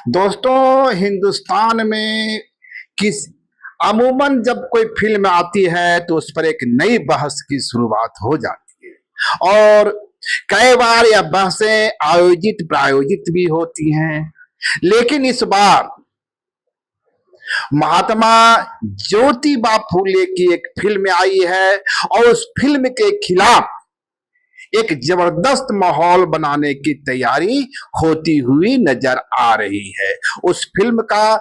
दोस्तों, हिंदुस्तान में किस अमूमन जब कोई फिल्म आती है तो उस पर एक नई बहस की शुरुआत हो जाती है और कई बार यह बहसें आयोजित प्रायोजित भी होती हैं। लेकिन इस बार महात्मा ज्योतिबा फूले की एक फिल्म आई है और उस फिल्म के खिलाफ एक जबरदस्त माहौल बनाने की तैयारी होती हुई नजर आ रही है। उस फिल्म का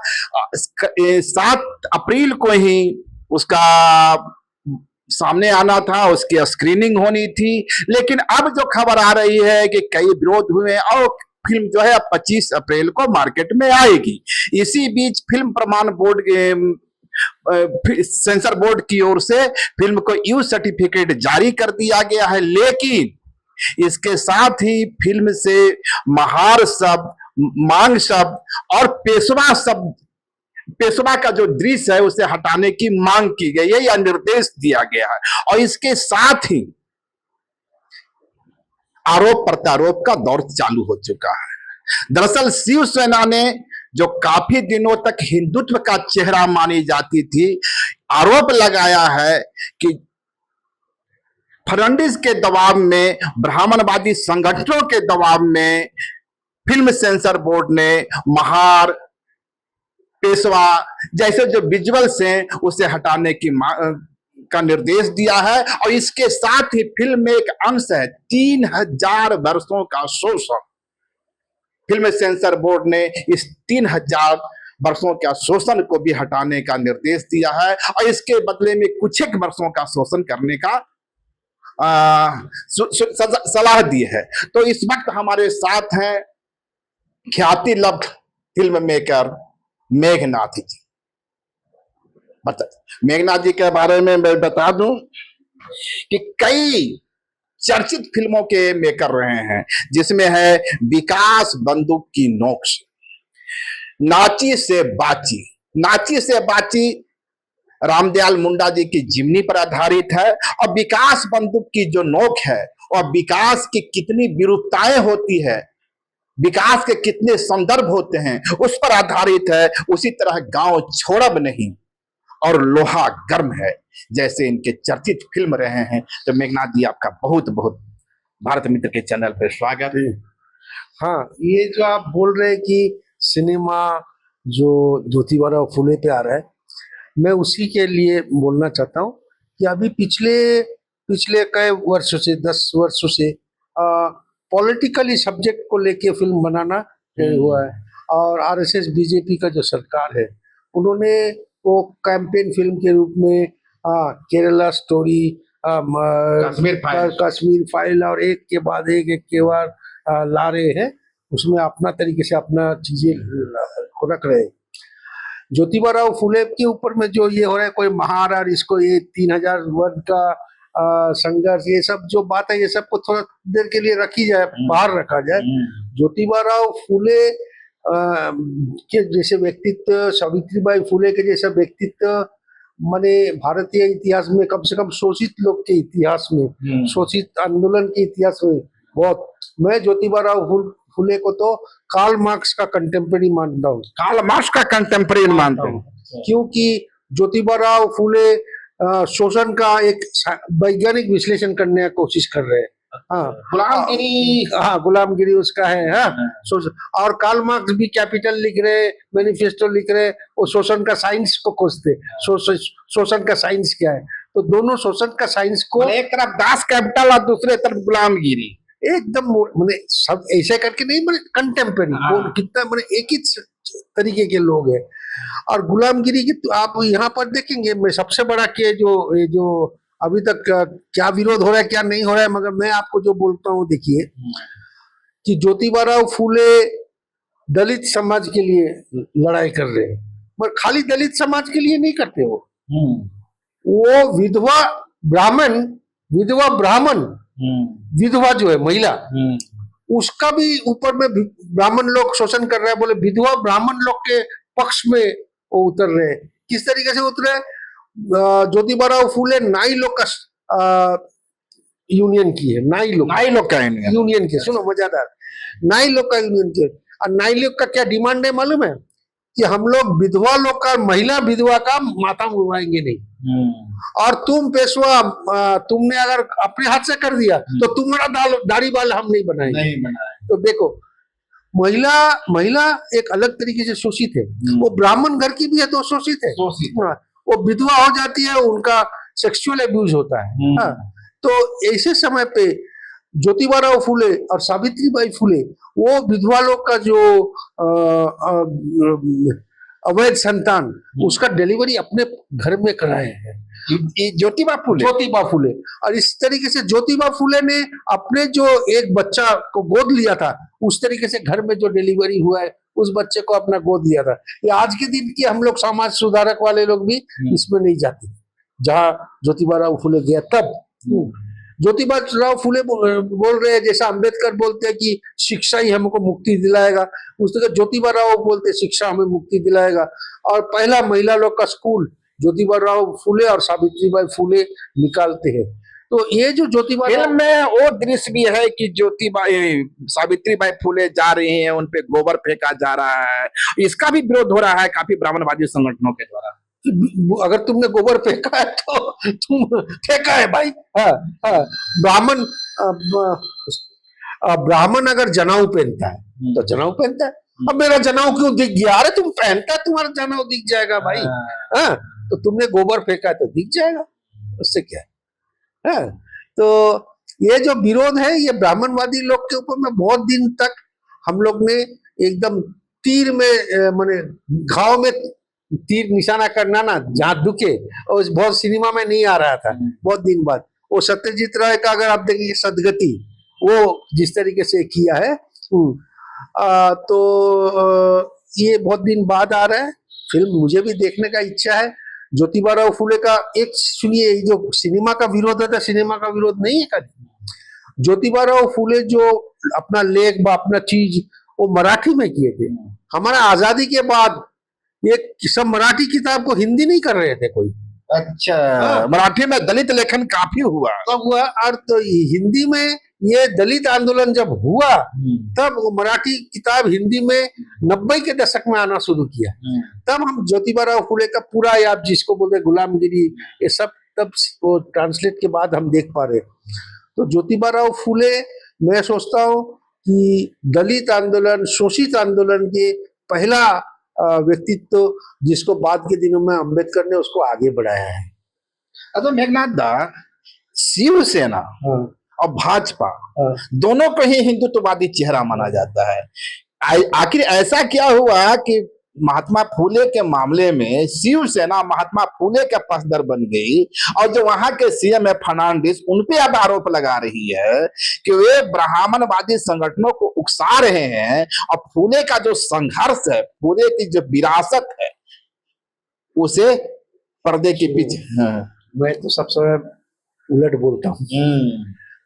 7 अप्रैल को ही उसका सामने आना था, उसकी स्क्रीनिंग होनी थी। लेकिन अब जो खबर आ रही है कि कई विरोध हुए और फिल्म जो है 25 अप्रैल को मार्केट में आएगी। इसी बीच फिल्म प्रमाण बोर्ड सेंसर बोर्ड की ओर से फिल्म को यू सर्टिफिकेट जारी कर दिया गया है। लेकिन इसके साथ ही फिल्म से महार शब्द, मांग शब्द और पेशवा का जो दृश्य है उसे हटाने की मांग की गई है या निर्देश दिया गया है। और इसके साथ ही आरोप प्रत्यारोप का दौर चालू हो चुका है। दरअसल शिवसेना ने जो काफी दिनों तक हिंदुत्व का चेहरा मानी जाती थी, आरोप लगाया है कि फर्नांडिस के दबाव में, ब्राह्मणवादी संगठनों के दबाव में फिल्म सेंसर बोर्ड ने महार, पेशवा जैसे जो विजुअल्स हैं उसे हटाने की का निर्देश दिया है। और इसके साथ ही फिल्म में एक अंश है 3000 वर्षों का शोषण। फिल्म सेंसर बोर्ड ने इस 3000 वर्षों का शोषण को भी हटाने का निर्देश दिया है और इसके बदले में कुछ एक वर्षों का शोषण करने का सलाह दी है। तो इस वक्त हमारे साथ हैं ख्याति लब्ध फिल्म मेकर मेघनाथ जी। मेघनाथ जी के बारे में मैं बता दूं कि कई चर्चित फिल्मों के मेकर रहे हैं, जिसमें है विकास बंदूक की नोक से, नाची से बाची। नाची से बाची रामदयाल मुंडा जी की जीवनी पर आधारित है और विकास बंदूक की जो नोक है और विकास की कितनी विरूपताएं होती है, विकास के कितने संदर्भ होते हैं, उस पर आधारित है। उसी तरह गांव छोड़ब नहीं और लोहा गर्म है जैसे इनके चर्चित फिल्म रहे हैं। तो मेघनाथ जी, आपका बहुत बहुत भारत मित्र के चैनल पर स्वागत है। हाँ, ये जो आप बोल रहे हैं कि सिनेमा जो ज्योतिबा फूले पे आ रहा है, मैं उसी के लिए बोलना चाहता हूँ कि अभी पिछले कई वर्षों से, 10 वर्षों से पॉलिटिकली सब्जेक्ट को लेके फिल्म बनाना हुआ है। और आरएसएस बीजेपी का जो सरकार है, उन्होंने वो कैंपेन फिल्म के रूप में केरला स्टोरी, कश्मीर फाइल और एक के बाद ला रहे हैं। उसमें अपना तरीके से अपना चीजें रख रहे हैं। ज्योतिबा फूले के ऊपर में जो ये हो रहा है, कोई महार और इसको ये 3000 वर्ग का संघर्ष, ये सब जो बात है, ये सब को थोड़ा देर के लिए रखी जाए, बाहर रखा जाए। ज्योतिबा फूले के जैसे व्यक्तित्व, सावित्रीबाई फूले के जैसा व्यक्तित्व माने भारतीय इतिहास में, कम से कम शोषित लोग के इतिहास में, शोषित आंदोलन के इतिहास में बहुत, मैं ज्योतिबा फूले को तो कार्ल मार्क्स का कंटेम्पररी मानता हूँ। कार्ल मार्क्स का कंटेम्पररी मानता हूँ क्योंकि ज्योतिबा फूले शोषण का एक वैज्ञानिक विश्लेषण करने की कोशिश कर रहे हैं। गुलामगिरी उसका है। और कार्ल मार्क्स भी कैपिटल लिख रहे, मैनिफेस्टो लिख रहे, वो शोषण का साइंस को खोजते। शोषण का साइंस क्या है, तो दोनों शोषण का साइंस को, एक तरफ दास कैपिटल और दूसरे तरफ गुलामगिरी, एकदम मैंने सब ऐसे करके नहीं, मैंने कंटेम्पररी कितना, मैंने एक ही तरीके के लोग हैं। और गुलामगिरी की तो आप यहाँ पर देखेंगे, मैं सबसे बड़ा के जो अभी तक क्या विरोध हो रहा है, क्या नहीं हो रहा है, मगर मैं आपको जो बोलता हूँ, देखिए कि ज्योतिबा फूले दलित समाज के लिए लड़ाई कर रहे हैं, मगर खाली दलित समाज के लिए नहीं करते। वो विधवा ब्राह्मण विधवा जो है महिला, उसका भी ऊपर में ब्राह्मण लोग शोषण कर रहे हैं। बोले विधवा ब्राह्मण लोग के पक्ष में वो उतर रहे हैं। किस तरीके से उतरे? ज्योतिबा फूले नाई लोग का यूनियन की है, नाई लोग का यूनियन के, सुनो मजेदार, नाई लोग का यूनियन के। और 9 लोग का क्या डिमांड है मालूम है? कि हम लोग विधवा लोग का, महिला विधवा का माथा मुड़वाएंगे नहीं। और तुम पेशवा, तुमने अगर अपने हाथ से कर दिया तो तुम्हारा दाढ़ी बाल हम नहीं बनाएंगे। नहीं बनाए। तो देखो, महिला महिला एक अलग तरीके से शोषित है। वो ब्राह्मण घर की भी है तो शोषित है। हाँ, वो विधवा हो जाती है, उनका सेक्सुअल एब्यूज होता है। हाँ, तो ऐसे समय पे ज्योतिबाराव फुले और सावित्रीबाई फुले, वो विधवा लोग का जो अवैध संतान, उसका डिलीवरी अपने घर में कराए हैं ज्योतिबा फुले। ज्योतिबा फुले। और इस तरीके से ज्योतिबा फुले ने अपने जो एक बच्चा को गोद लिया था, उस तरीके से घर में जो डिलीवरी हुआ है, उस बच्चे को अपना गोद लिया था। ये आज के दिन की हम लोग समाज सुधारक वाले लोग भी इसमें नहीं जाते। जहाँ ज्योतिबाराव फुले गया तब ज्योतिबाराव फुले बोल रहे हैं, जैसा अंबेडकर बोलते हैं कि शिक्षा ही हमको मुक्ति दिलाएगा, उस तरह ज्योतिबाराव बोलते शिक्षा हमें मुक्ति दिलाएगा। और पहला महिला लोग का स्कूल ज्योतिबाराव फुले और सावित्रीबाई फुले निकालते हैं। तो ये जो ज्योतिबा फिल्म में वो दृश्य भी है कि सावित्रीबाई फुले जा रही हैं, उन पे गोबर फेंका जा रहा है, इसका भी विरोध हो रहा है काफी ब्राह्मणवादी संगठनों के द्वारा। अगर तुमने गोबर फेंका है तो तुम फेंका है भाई। हाँ, हाँ, ब्राह्मण अगर जनाऊ पहनता है तो जनाऊ पहनता है। अब मेरा जनाऊ क्यों दिख गया? अरे तुम पहनता है, तुम्हारा जनाऊ दिख जाएगा भाई। हाँ, तो तुमने गोबर फेंका है तो दिख जाएगा, उससे क्या है? हाँ, तो ये जो विरोध है, ये ब्राह्मणवादी लोग के ऊपर में बहुत दिन तक हम लोग ने एकदम तीर में, माने घाव में तीर निशाना करना ना, जहां दुखे। और बहुत सिनेमा में नहीं आ रहा था बहुत दिन बाद। वो सत्यजीत राय का अगर आप देखेंगे सदगति, वो जिस तरीके से किया है, तो ये बहुत दिन बाद आ रहा है। फिल्म मुझे भी देखने का इच्छा है। ज्योतिबाराव फुले का एक सुनिए, जो सिनेमा का विरोध है, तो सिनेमा का विरोध नहीं है कभी। ज्योतिबाराव फुले जो अपना लेख, अपना चीज वो मराठी में किए थे। हमारा आजादी के बाद ये सब मराठी किताब को हिंदी नहीं कर रहे थे कोई। अच्छा, मराठी में दलित लेखन काफी हुआ तब हुआ। और तो हिंदी में ये दलित आंदोलन जब हुआ, तब वो मराठी किताब हिंदी में 90 के दशक में आना शुरू किया। तब हम ज्योतिबाराव फुले का पूरा, आप जिसको बोलते गुलामगिरी, ये सब तब वो ट्रांसलेट के बाद हम देख पा रहे। तो ज्योतिबाराव फुले, मैं सोचता हूँ कि दलित आंदोलन, शोषित आंदोलन के पहला व्यक्तित्व, जिसको बाद के दिनों में अंबेडकर ने उसको आगे बढ़ाया है। तो मेघनाथ दा, शिवसेना और भाजपा दोनों को ही हिंदुत्ववादी चेहरा माना जाता है। आखिर ऐसा क्या हुआ कि महात्मा फुले के मामले में शिवसेना महात्मा फुले का पक्षधर बन गई, और जो वहां के सीएम है फर्नांडिस, उनपे अब आरोप लगा रही है कि वे ब्राह्मणवादी संगठनों को उकसा रहे हैं, और फुले का जो संघर्ष है, फुले की जो विरासत है, उसे पर्दे के पीछे। मैं तो सबसे उलट बोलता हूँ।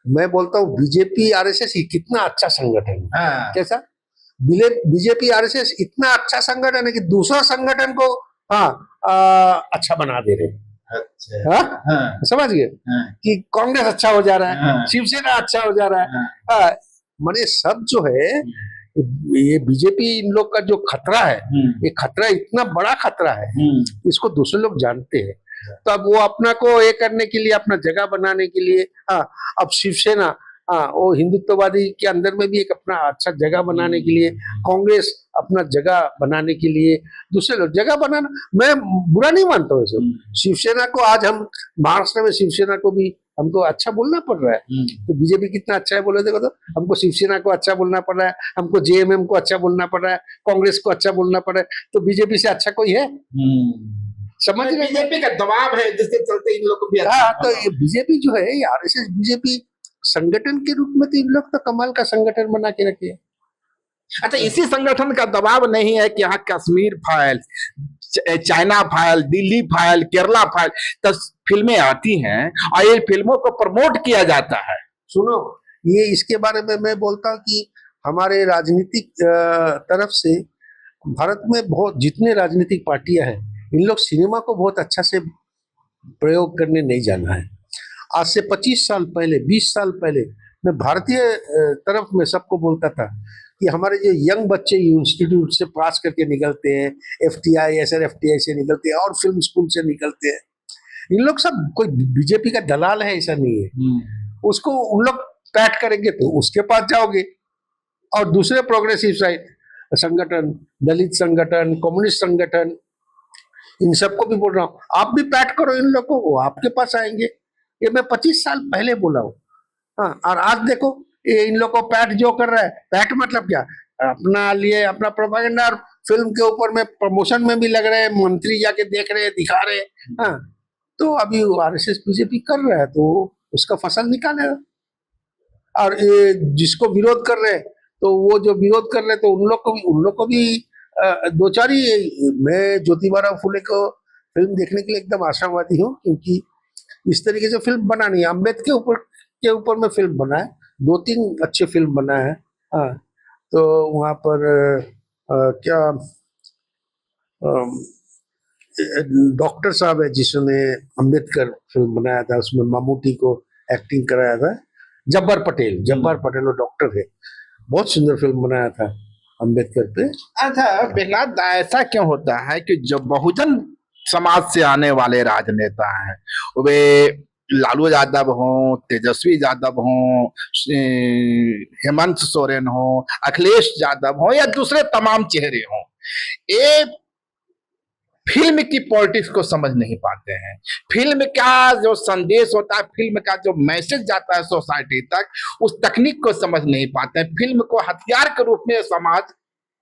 मैं बोलता हूँ बीजेपी आरएसएस कितना अच्छा संगठन है। कैसा? बीजेपी आरएसएस इतना अच्छा संगठन है कि दूसरा संगठन को अच्छा बना दे रहे। अच्छा, समझ गए कि कांग्रेस अच्छा हो जा रहा है, शिवसेना अच्छा हो जा रहा है। माने सब जो है, ये बीजेपी, इन लोग का जो खतरा है, ये खतरा इतना बड़ा खतरा है, इसको दूसरे लोग जानते हैं। तो अब वो अपना को ये करने के लिए, अपना जगह बनाने के लिए, अब शिवसेना वो हिंदुत्ववादी के अंदर में भी एक अपना अच्छा जगह बनाने के लिए, कांग्रेस अपना जगह बनाने के लिए, दूसरे लोग जगह बनाना, मैं बुरा नहीं मानता हूँ इसे। शिवसेना को आज हम महाराष्ट्र में, शिवसेना को भी हमको अच्छा बोलना पड़ रहा है। तो बीजेपी कितना अच्छा है बोले, देखो तो हमको शिवसेना को अच्छा बोलना पड़ रहा है, हमको जेएमएम को अच्छा बोलना पड़ रहा है, कांग्रेस को अच्छा बोलना पड़ रहा है। तो बीजेपी से अच्छा कोई है? समझ रहे? बीजेपी का दबाव है, जिसके चलते इन लोग को भी। तो ये बीजेपी जो है, आरएसएस बीजेपी संगठन के रूप में तो इन लोग तो कमाल का संगठन बना के रखे। अच्छा, इसी संगठन का दबाव नहीं है कि यहाँ Kashmir file, China file, Delhi file, Kerala file, तो फिल्में आती हैं और ये फिल्मों को प्रमोट किया जाता है। सुनो, ये इसके बारे में मैं बोलता हूँ कि हमारे राजनीतिक तरफ से भारत में बहुत जितने राजनीतिक पार्टियां हैं, इन लोग सिनेमा को बहुत अच्छा से प्रयोग करने नहीं जाना है। आज से 25 साल पहले, 20 साल पहले मैं भारतीय तरफ में सबको बोलता था कि हमारे जो यंग बच्चे इंस्टीट्यूट से पास करके निकलते हैं, एफटीआई एसआरएफटीआई से निकलते हैं और फिल्म स्कूल से निकलते हैं, इन लोग सब कोई बीजेपी का दलाल है ऐसा नहीं है। उसको उन लोग पैट करेंगे तो उसके पास जाओगे, और दूसरे प्रोग्रेसिव साइड संगठन, दलित संगठन, कम्युनिस्ट संगठन, इन सबको भी बोल रहा हूँ, आप भी पैट करो इन लोगों को, आपके पास आएंगे। ये मैं 25 साल पहले बोला हूँ। हाँ, और आज देखो ये इन लोगों को पैट जो कर रहा है, पैट मतलब क्या, अपना लिए अपना प्रोपेगेंडा, और फिल्म के ऊपर में प्रमोशन में भी लग रहे हैं, मंत्री जाके देख रहे हैं, दिखा रहे हैं। हाँ, तो अभी आरएसएस बीजेपी कर रहा है तो उसका फसल निकालेगा। और ये जिसको विरोध कर रहे हैं, तो वो जो विरोध कर रहे हैं तो उन लोग को भी दो चार ही। मैं ज्योतिबा फुले को फिल्म देखने के लिए एकदम आशावादी हूँ, क्योंकि इस तरीके से फिल्म बना नहीं है। अम्बेडकर के ऊपर में फिल्म बना है, 2-3 अच्छे फिल्म बना है। हाँ, तो वहाँ पर क्या डॉक्टर साहब है जिसने अम्बेडकर फिल्म बनाया था, उसमें मामूटी को एक्टिंग कराया था, जब्बार पटेल वो डॉक्टर है, बहुत सुंदर फिल्म बनाया था अम्बेडकर पे। अच्छा बेहलाद, ऐसा क्यों होता है कि जो बहुजन समाज से आने वाले राजनेता हैं, वे लालू यादव हों, तेजस्वी यादव हों, हेमंत सोरेन हों, अखिलेश यादव हों, या दूसरे तमाम चेहरे हों, ये फिल्म की पॉलिटिक्स को समझ नहीं पाते हैं। फिल्म का जो संदेश होता है, फिल्म का जो मैसेज जाता है सोसाइटी तक, उस तकनीक को समझ नहीं पाते हैं। फिल्म को हथियार के रूप में समाज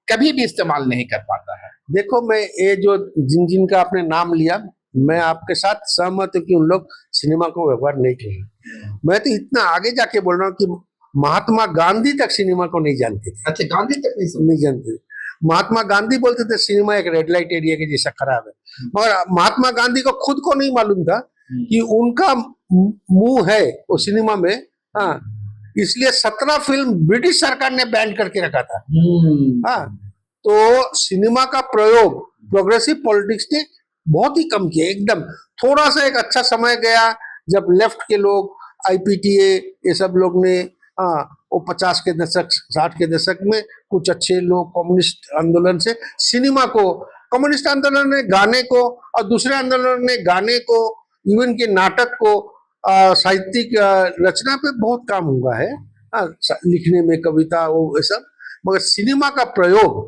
कभी भी इस्तेमाल नहीं कर पाता है। देखो, मैं ये जो जिनका आपने नाम लिया, मैं आपके साथ सहमत हूँ कि उन लोग सिनेमा को व्यवहार नहीं किए। मैं तो इतना आगे जाके बोल रहा हूँ कि महात्मा गांधी तक सिनेमा को नहीं जानते थे। अच्छा, गांधी तक नहीं जानते। महात्मा गांधी बोलते थे सिनेमा एक रेड लाइट एरिया के जैसा खराब है, मगर महात्मा गांधी को खुद को नहीं मालूम था कि उनका मुंह है वो सिनेमा में। हाँ, इसलिए 17 फिल्म ब्रिटिश सरकार ने बैन करके रखा था। हाँ, तो सिनेमा का प्रयोग प्रोग्रेसिव पॉलिटिक्स ने बहुत ही कम किया। एकदम थोड़ा सा एक अच्छा समय गया जब लेफ्ट के लोग, आईपीटीए, ये सब लोग ने, हाँ, वो 50 के दशक 60 के दशक में कुछ अच्छे लोग कम्युनिस्ट आंदोलन से सिनेमा को, कम्युनिस्ट आंदोलन ने गाने को, और दूसरे आंदोलन ने गाने को, इवन के नाटक को, साहित्यिक रचना पे बहुत काम हुआ है। हाँ, लिखने में, कविता, वो सब। मगर सिनेमा का प्रयोग,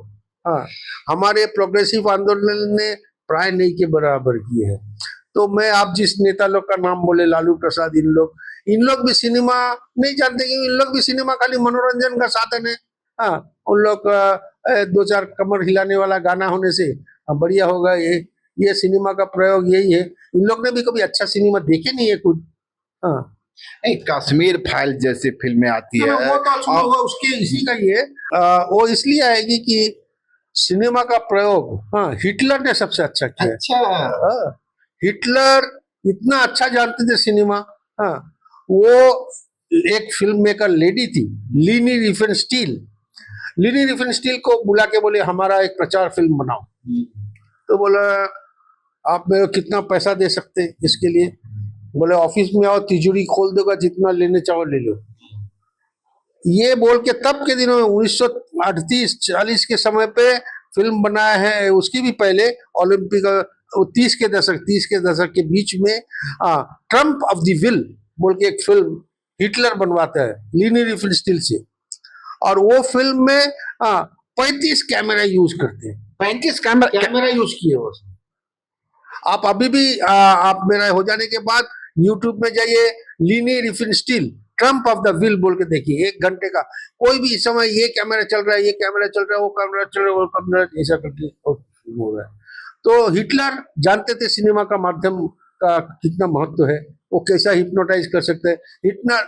हाँ, हमारे प्रोग्रेसिव आंदोलन ने प्राय नहीं के बराबर किए है। तो मैं, आप जिस नेता लोग का नाम बोले, लालू प्रसाद, इन लोग भी सिनेमा नहीं जानते, कि इन लोग भी सिनेमा खाली मनोरंजन का साधन है। हाँ, उन लोग 2-4 कमर हिलाने वाला गाना होने से बढ़िया होगा, ये सिनेमा का प्रयोग यही है। इन लोग ने भी कभी अच्छा सिनेमा देखे नहीं है खुद। हाँ, कश्मीर फाइल जैसी फिल्में आती है, वो तो अच्छा होगा, उसके इसी का ये वो इसलिए आएगी कि सिनेमा का प्रयोग, हाँ, हिटलर ने सबसे अच्छा किया। अच्छा, हिटलर इतना अच्छा जानते थे सिनेमा। हाँ, वो एक फिल्म मेकर लेडी थी, लीनी रिफेनस्टील को बुला के बोले हमारा एक प्रचार फिल्म बनाओ। तो बोला आप मेरे को कितना पैसा दे सकते हैं इसके लिए? बोले ऑफिस में आओ, तिजोरी खोल दूंगा, जितना लेने चाहो ले लो। ये बोल के तब के दिनों में 1938-40 के समय पे फिल्म बनाया है। उसकी भी पहले ओलंपिक 30 के दशक के बीच में ट्रम्प ऑफ द विल बोल के एक फिल्म हिटलर बनवाता है लीनी रिफेनस्टील से, और वो फिल्म में 35 कैमरा यूज करते हैं। 35 कैमरा यूज किए वो। आप अभी भी आप मेरा हो जाने के बाद यूट्यूब में जाइए, लीनी रिफेनस्टील ट्रम्प ऑफ द विल बोल के देखिए, 1 घंटे का। कोई भी समय ये कैमरा चल रहा है, ये कैमरा चल रहा है, वो कैमरा चल रहा है, वो कैमरा ऐसा करके हो रहा है। तो हिटलर जानते थे सिनेमा का माध्यम का कितना महत्व है, वो कैसा हिप्नोटाइज कर सकते हैं।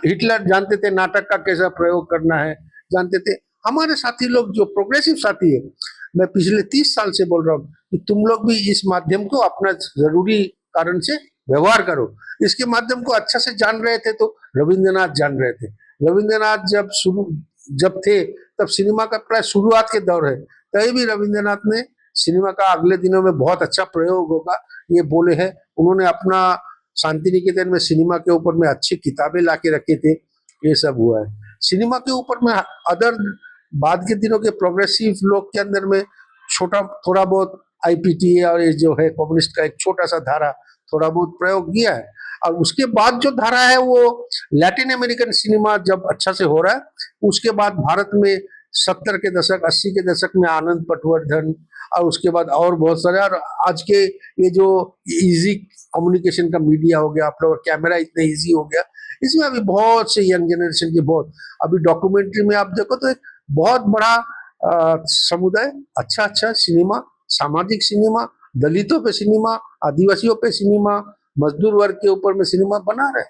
हिटलर जानते थे नाटक का कैसा प्रयोग करना है, जानते थे। हमारे साथी लोग जो प्रोग्रेसिव साथी है, मैं पिछले 30 साल से बोल रहा हूँ कि तुम लोग भी इस माध्यम को अपना जरूरी कारण से व्यवहार करो। इसके माध्यम को अच्छा से जान रहे थे तो रविंद्रनाथ जान रहे थे। रविंद्रनाथ जब थे तब सिनेमा का प्राय शुरुआत के दौर है, तभी भी रविंद्रनाथ ने सिनेमा का अगले दिनों में बहुत अच्छा प्रयोग होगा ये बोले हैं। उन्होंने अपना शांति निकेतन में सिनेमा के ऊपर में अच्छी किताबें लाके रखे थे, ये सब हुआ है। सिनेमा के ऊपर में अदर बाद के दिनों के प्रोग्रेसिव लोग के अंदर में छोटा थोड़ा बहुत आईपीटी और ये जो है कम्युनिस्ट का एक छोटा सा धारा थोड़ा बहुत प्रयोग किया है। और उसके बाद जो धारा है वो लैटिन अमेरिकन सिनेमा जब अच्छा से हो रहा है, उसके बाद भारत में 70 के दशक 80 के दशक में आनंद पटवर्धन और उसके बाद और बहुत सारे, और आज के ये जो इजी कम्युनिकेशन का मीडिया हो गया, आप लोग कैमरा इतना इजी हो गया, इसमें अभी बहुत से यंग जनरेशन के बहुत, अभी डॉक्यूमेंट्री में आप देखो तो एक बहुत बड़ा समुदाय अच्छा अच्छा सिनेमा, सामाजिक सिनेमा, दलितों पे सिनेमा, आदिवासियों पे सिनेमा, मजदूर वर्ग के ऊपर में सिनेमा बना रहे।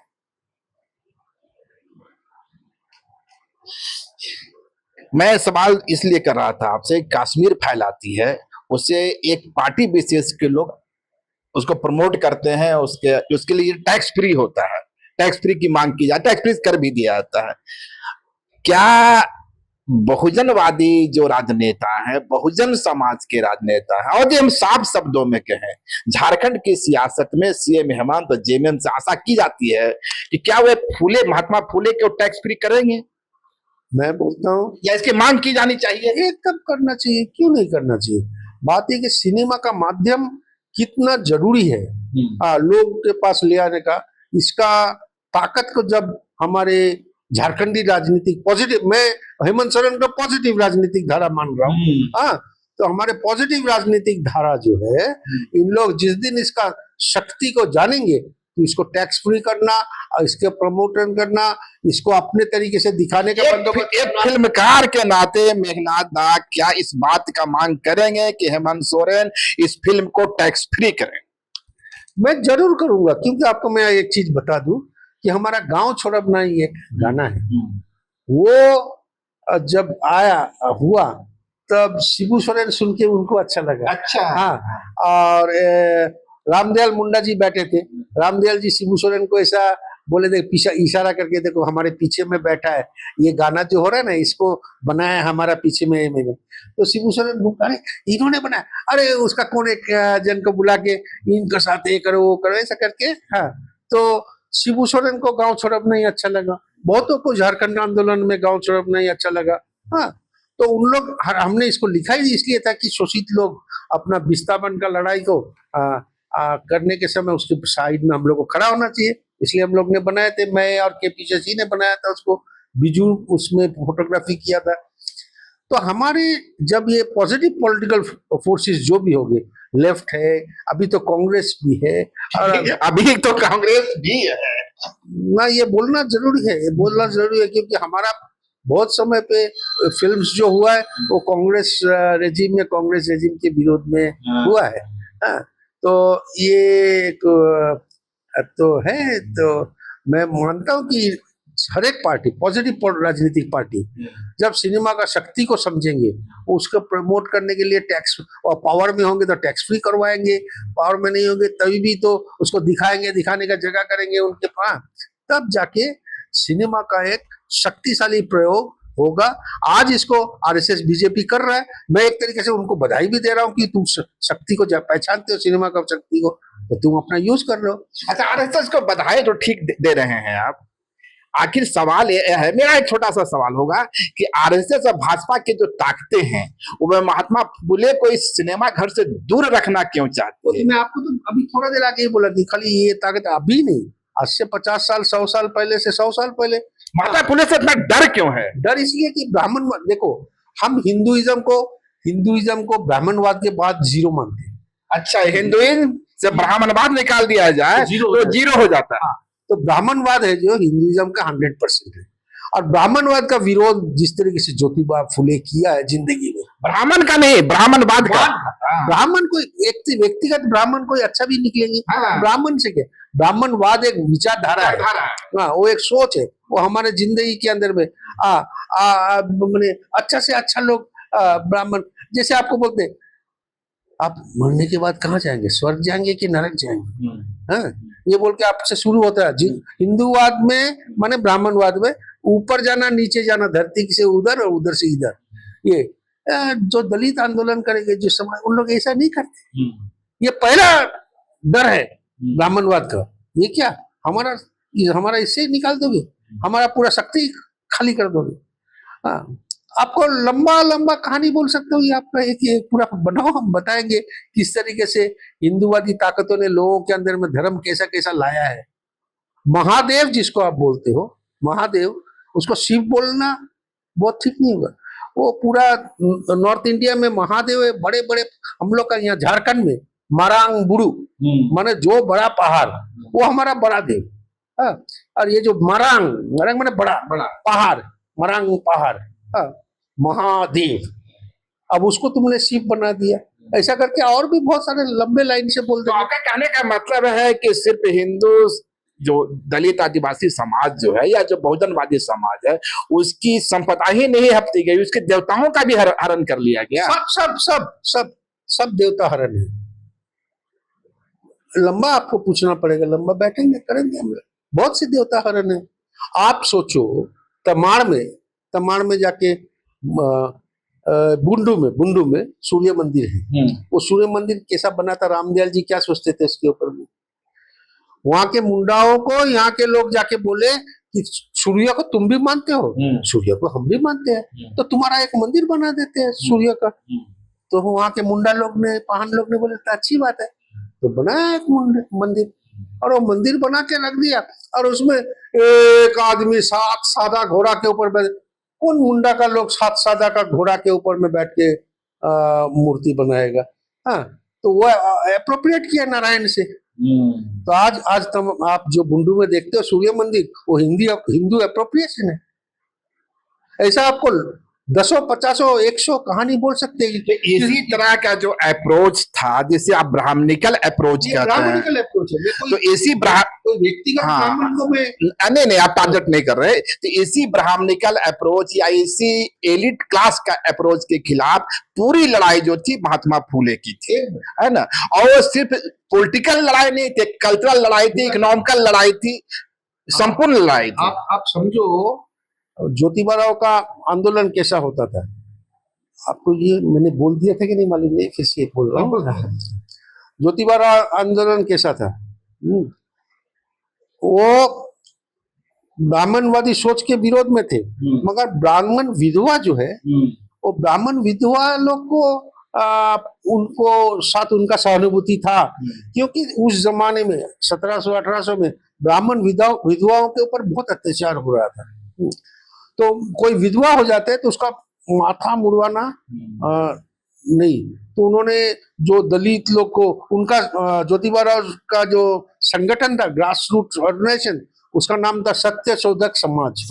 मैं सवाल इसलिए कर रहा था आपसे, कश्मीर फैलाती है उसे एक पार्टी विशेष के लोग उसको प्रमोट करते हैं, उसके लिए टैक्स फ्री होता है, टैक्स फ्री की मांग की जाती है, टैक्स फ्री कर भी दिया जाता है। क्या बहुजनवादी जो राजनेता है, बहुजन समाज के राजनेता है, और जो हम साफ शब्दों में कहें, झारखंड की सियासत में सीएम हेमंत और जेएमएम से आशा की जाती है कि क्या वे महात्मा फुले को टैक्स फ्री करेंगे? मैं बोलता हूँ या इसकी मांग की जानी चाहिए? एकदम करना चाहिए, क्यों नहीं करना चाहिए। बात है कि सिनेमा का माध्यम कितना जरूरी है लोग के पास ले आने का, इसका ताकत को जब हमारे झारखंडी राजनीतिक पॉजिटिव, मैं हेमंत सोरेन को पॉजिटिव राजनीतिक धारा मान रहा हूँ, हाँ, तो हमारे पॉजिटिव राजनीतिक धारा जो है, इन लोग जिस दिन इसका शक्ति को जानेंगे तो इसको टैक्स फ्री करना और इसके प्रमोशन करना, इसको अपने तरीके से दिखाने का बंदोबस्त। एक फिल्मकार के नाते मेघनाथ दा क्या इस बात का मांग करेंगे कि हेमंत सोरेन इस फिल्म को टैक्स फ्री करें? मैं जरूर करूंगा, क्योंकि आपको मैं एक चीज बता दूं कि हमारा गांव छोड़ अपना ही एक गाना है, वो जब आया हुआ तब शिबू सोरेन सुन के उनको अच्छा लगा। अच्छा, हाँ, और रामदयाल मुंडा जी बैठे थे, रामदयाल जी शिबू सोरेन को ऐसा बोले थे, पीछे इशारा करके, देखो हमारे पीछे में बैठा है, ये गाना जो हो रहा है ना इसको बनाया है हमारा पीछे में तो शिबू सोरेन, अरे इन्होंने बनाया, अरे उसका कौन एक जन को बुला के इनके साथ ये करो वो करो ऐसा करके। हाँ, तो शिबू सोरेन को गांव छोड़ब नहीं अच्छा लगा, बहुतों को झारखंड आंदोलन में गांव छोड़ब नहीं अच्छा लगा। हाँ, तो उन लोग, हमने इसको लिखा ही इसलिए था कि शोषित लोग अपना विस्थापन का लड़ाई को करने के समय उसके साइड में हम लोग को खड़ा होना चाहिए, इसलिए हम लोग ने बनाए थे। मैं और केपी शशि ने बनाया था उसको, बिजू उसमें फोटोग्राफी किया था। तो हमारे जब ये पॉजिटिव पॉलिटिकल फोर्सेस जो भी हो गए, लेफ्ट है, अभी तो कांग्रेस भी है, और अभी तो कांग्रेस भी है ना, ये बोलना जरूरी है, ये बोलना जरूरी है, क्योंकि हमारा बहुत समय पे फिल्म्स जो हुआ है वो कांग्रेस रेजिम के विरोध में हुआ है। हाँ, तो ये तो है, तो मैं मानता हूँ कि हर एक पार्टी, पॉजिटिव राजनीतिक पार्टी जब सिनेमा का शक्ति को समझेंगे, उसको प्रमोट करने के लिए टैक्स, और पावर में होंगे तो टैक्स फ्री करवाएंगे, पावर में नहीं होंगे तभी भी तो उसको दिखाएंगे, दिखाने का जगह करेंगे उनके पास, तब जाके सिनेमा का एक शक्तिशाली प्रयोग होगा। आज इसको आरएसएस बीजेपी कर रहा है, मैं एक तरीके से उनको बधाई भी दे रहा हूँ कि तुम शक्ति को पहचानते हो, सिनेमा का शक्ति को, तो तुम अपना यूज कर रहे हो। अच्छा, आरएसएस को बधाई तो ठीक दे रहे हैं आप, आखिर सवाल ये है, मेरा एक छोटा सा सवाल होगा कि आरएसएस और भाजपा के जो ताकतें हैं वो महात्मा फुले को इस सिनेमा घर से दूर रखना क्यों चाहते हैं? मैं आपको तो अभी थोड़ा देर आगे ही बोला कि खाली ये ताकत अभी नहीं, आज से 50 साल 100 साल पहले से 100 साल पहले महात्मा फुले से इतना डर क्यों है? डर इसलिए कि ब्राह्मण, देखो हम हिंदुइज्म को ब्राह्मणवाद के बाद जीरो मानते हैं। अच्छा, हिंदुइज्म से ब्राह्मणवाद निकाल दिया जाए तो जीरो हो जाता है। तो ब्राह्मणवाद है जो हिंदुइज्म का 100% है, और ब्राह्मणवाद का विरोध जिस तरीके से ज्योतिबा फुले किया है जिंदगी में, ब्राह्मण का नहीं, ब्राह्मणवाद का। ब्राह्मण कोई व्यक्तिगत ब्राह्मण कोई अच्छा भी निकलेंगे, ब्राह्मण से क्या, ब्राह्मणवाद एक विचारधारा है, हाँ, वो एक सोच है, वो हमारे जिंदगी के अंदर में मैंने अच्छा से अच्छा लोग ब्राह्मण, जैसे आपको बोलते हैं आप मरने के बाद कहाँ जाएंगे, स्वर्ग जाएंगे कि नरक जाएंगे, हाँ, ये बोल के आपसे शुरू होता है। हिंदूवाद में माने ब्राह्मणवाद में ऊपर जाना नीचे जाना, धरती से उधर और उधर से इधर, ये जो दलित आंदोलन करेंगे जो समाज, उन लोग ऐसा नहीं करते। ये पहला डर है ब्राह्मणवाद का, ये क्या हमारा इससे निकाल दोगे, हमारा पूरा शक्ति खाली कर दोगे। हाँ, आपको लंबा लंबा कहानी बोल सकता हूँ, ये आपका एक पूरा बनाओ, हम बताएंगे किस तरीके से हिंदूवादी ताकतों ने लोगों के अंदर में धर्म कैसा कैसा लाया है। महादेव जिसको आप बोलते हो, महादेव, उसको शिव बोलना बहुत ठीक नहीं होगा। वो पूरा नॉर्थ इंडिया में महादेव है, बड़े बड़े, हम लोग का यहाँ झारखंड में मरांग बुरु, माने जो बड़ा पहाड़, वो हमारा बड़ा देव। हाँ, और ये जो मरांग, मरांग माने बड़ा बड़ा पहाड़, मरांग पहाड़, हाँ, महादेव, अब उसको तुमने शिव बना दिया। ऐसा करके और भी बहुत सारे लंबे लाइन से बोलते तो आपका कहने का मतलब है कि सिर्फ हिंदू जो दलित आदिवासी समाज जो है या जो बहुजनवादी समाज है उसकी संपदा ही नहीं हड़पी गई, उसके देवताओं का भी हरण कर लिया गया। सब सब सब सब सब देवता हरण है। लंबा आपको पूछना पड़ेगा, लंबा बैठेंगे करेंगे हम लोग, बहुत सी देवता हरण है। आप सोचो तमाड़ में जाके बुंडू में सूर्य मंदिर है। वो सूर्य मंदिर कैसा बना था, रामदयाल जी क्या सोचते थे उसके ऊपर में। वहां के मुंडाओं को यहाँ के लोग जाके बोले कि सूर्य को तुम भी मानते हो, सूर्य को हम भी मानते हैं, तो तुम्हारा एक मंदिर बना देते हैं सूर्य का। तो वहां के मुंडा लोग ने, पाहन लोग ने बोले तो अच्छी बात है, तो बनाया एक मंदिर, और वो मंदिर बना के रख दिया, और उसमें एक आदमी सात सादा घोड़ा के ऊपर बैठ, कौन मुंडा का लोग सात सादा का घोड़ा के ऊपर में बैठ के मूर्ति बनाएगा। हाँ, तो वो अप्रोप्रिएट किया नारायण से। तो आज तुम आप जो बुंडू में देखते हो सूर्य मंदिर, वो हिंदू अप्रोप्रिएशन है। ऐसा आपको 10-50-100 कहानी बोल सकते हैं। तो इसी तरह का जो अप्रोच था जिसे आप ब्राह्मणिकल अप्रोच कहते हैं, ब्राह्मणिकल अप्रोच है। तो इसी व्यक्तिगत ब्राह्मण को मैं नहीं आप टारगेट नहीं कर रहे, तो इसी ब्राह्मणिकल अप्रोच या इसी एलिट क्लास का अप्रोच के खिलाफ पूरी लड़ाई जो थी महात्मा फूले की थी, है ना। और वो सिर्फ पॉलिटिकल लड़ाई नहीं थी, कल्चरल लड़ाई थी, इकोनॉमिकल लड़ाई थी, संपूर्ण लड़ाई थी। आप समझो ज्योतिबा का आंदोलन कैसा होता था, आपको ये मैंने बोल दिया था कि नहीं मालूम नहीं, फिर से बोल रहा हूँ। ज्योतिबा आंदोलन कैसा था, वो ब्राह्मणवादी सोच के विरोध में थे, मगर ब्राह्मण विधवा जो है, वो ब्राह्मण विधवा लोग को उनको साथ उनका सहानुभूति था, क्योंकि उस जमाने में 1700-1800 में ब्राह्मण विधवाओं के ऊपर बहुत अत्याचार हो रहा था। तो कोई विधवा हो जाता है तो उसका माथा मुड़वाना नहीं, तो उन्होंने जो दलित लोग को, उनका ज्योतिबा का जो संगठन था, ग्रास रूट ऑर्गेनाइजेशन, उसका नाम था सत्य शोधक समाज।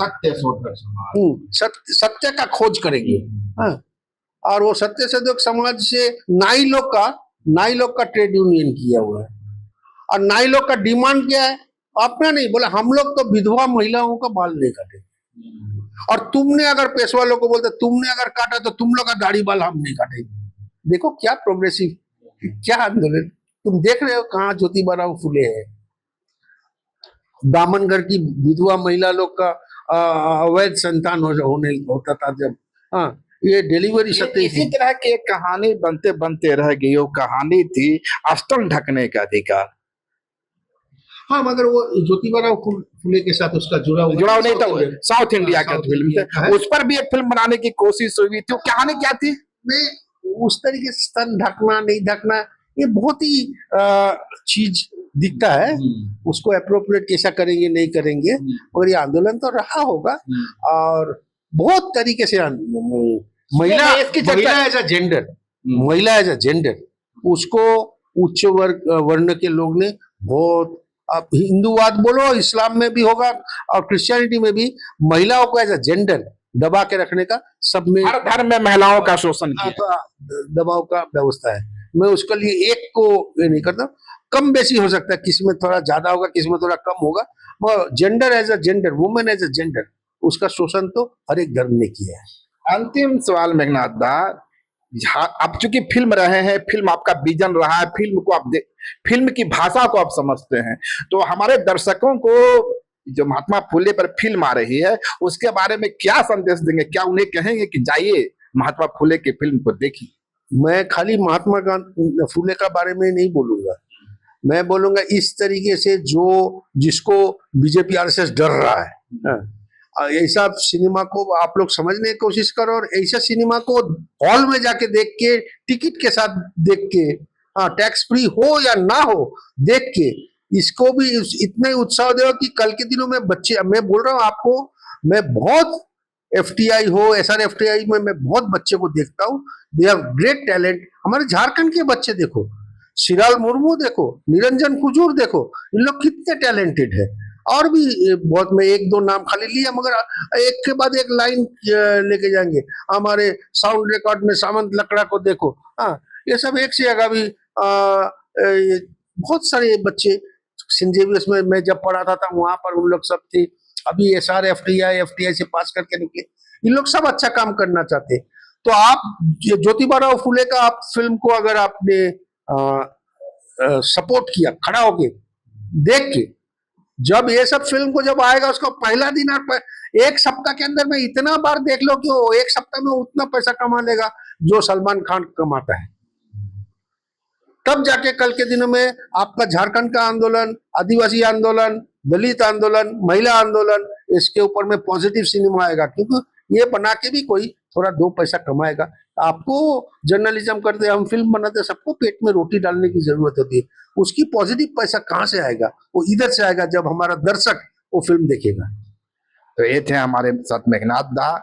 सत्य का खोज करेंगे। हाँ, और वो सत्य शोधक समाज से नाई लोग का ट्रेड यूनियन किया हुआ है, और नाई लोग का डिमांड क्या है, अपना नहीं बोला, हम लोग तो विधवा महिलाओं का बाल नहीं काटे, और तुमने अगर पेशवा लोग को बोलते तुमने अगर काटा तो तुम लोग का दाढ़ी बाल हम नहीं काटेंगे। देखो क्या प्रोग्रेसिव, क्या आंदोलन। तुम देख रहे हो कहाँ ज्योतिबा फूले है। ब्राह्मण घर की विधवा महिला लोग का अवैध संतान होने होता था जब, हाँ, ये डिलीवरी सत्य। इसी तरह की एक कहानी बनते बनते रह गई, वो कहानी थी अस्तल ढकने का अधिकार। हाँ, मगर वो ज्योतिबा फूले के साथ उसका जुड़ाव नहीं था, साउथ इंडिया का फिल्म था, उस पर भी एक फिल्म बनाने की कोशिश हुई थी। कहानी क्या थी? मैं उस तरीके से स्तन ढकना नहीं ढकना, ये बहुत ही चीज दिखता है, उसको अप्रोप्रिएट कैसा करेंगे नहीं करेंगे, और ये आंदोलन तो रहा होगा, और बहुत तरीके से महिला एज अ जेंडर उसको उच्च वर्ण के लोग ने बहुत, आप हिंदूवाद बोलो, इस्लाम में भी होगा और क्रिश्चियनिटी में भी, महिलाओं को एज अ जेंडर दबा के रखने का, सब में हर धर्म में महिलाओं का शोषण किया, दबाव का व्यवस्था है। मैं उसके लिए एक को ये नहीं करता, कम बेसी हो सकता है, किसी में थोड़ा ज्यादा होगा, किसी में थोड़ा कम होगा, मगर gender as a gender, women as a gender, उसका शोषण तो हर एक धर्म ने किया है। अंतिम सवाल मेघनाथ दा, आप चूंकि फिल्म रहे हैं, फिल्म आपका विजन रहा है, फिल्म को आप फिल्म की भाषा को आप समझते हैं, तो हमारे दर्शकों को जो महात्मा फूले पर फिल्म आ रही है उसके बारे में क्या संदेश देंगे? क्या उन्हें कहेंगे कि जाइए महात्मा फूले की फिल्म को देखिए? मैं खाली महात्मा फूले का बारे में नहीं बोलूंगा, मैं बोलूंगा इस तरीके से जो जिसको बीजेपी आरएसएस डर रहा है, ऐसा सिनेमा को आप लोग समझने की कोशिश करो, और ऐसा सिनेमा को हॉल में जाके देख के, टिकट के साथ देख के, हाँ टैक्स फ्री हो या ना हो, देख के इसको भी इतना ही उत्साह दो कि कल के दिनों में बच्चे, मैं बोल रहा हूँ आपको, मैं बहुत FTI हो, SRFTI में मैं बहुत बच्चे को देखता हूँ, दे हैव ग्रेट टैलेंट। हमारे झारखंड के बच्चे देखो, शिराल मुर्मू देखो, निरंजन कुजूर देखो, इन लोग कितने टैलेंटेड है। और भी बहुत, मैं एक दो नाम खाली लिया, मगर एक के बाद एक लाइन लेके जाएंगे। हमारे साउंड रिकॉर्ड में सामंत लकड़ा को देखो, हाँ ये सब एक से आगे भी बहुत सारे बच्चे सेंट जेवियर्स में मैं जब पढ़ाता था वहां पर उन लोग सब थे। अभी FTI से पास करके निकले, इन लोग सब अच्छा काम करना चाहते। तो आप ज्योतिबा फुले का आप फिल्म को अगर आपने सपोर्ट किया, खड़ा होके देख के, जब ये सब फिल्म को जब आएगा उसका पहला दिन और एक सप्ताह के अंदर में इतना बार देख लो कि वो एक सप्ताह में उतना पैसा कमा लेगा जो सलमान खान कमाता है। तब जाके कल के दिनों में आपका झारखंड का आंदोलन, आदिवासी आंदोलन, दलित आंदोलन, महिला आंदोलन, इसके ऊपर में पॉजिटिव सिनेमा आएगा, क्योंकि ये बना के भी कोई थोड़ा दो पैसा कमाएगा। आपको जर्नलिज्म करते, हम फिल्म बनाते, सबको पेट में रोटी डालने की जरूरत होती है। उसकी पॉजिटिव पैसा कहाँ से आएगा? वो इधर से आएगा जब हमारा दर्शक वो फिल्म देखेगा। तो ये थे हमारे साथ मेघनाथ दा,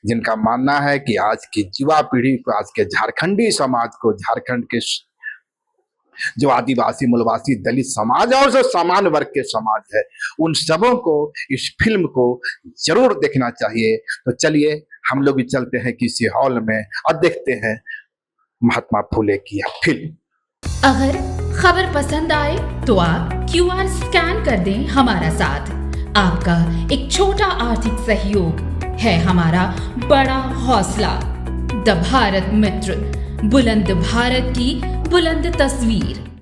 जिनका मानना है कि आज की युवा पीढ़ी को, आज के झारखंडी समाज को, झारखंड के जो आदिवासी, मूलवासी, दलित समाज और जो सामान्य वर्ग के समाज है, उन सबों को इस फिल्म को जरूर देखना चाहिए। तो चलिए हम लोग भी चलते हैं किसी हॉल में और देखते हैं महात्मा फुले की यह फिल्म। अगर खबर पसंद आए तो आप QR स्कैन कर दें हमारा साथ। आपका एक छोटा आर्थिक सहयोग है हमारा बड़ा हौसला। द भारत मित्र, बुलंद भारत की बुलंद तस्वीर।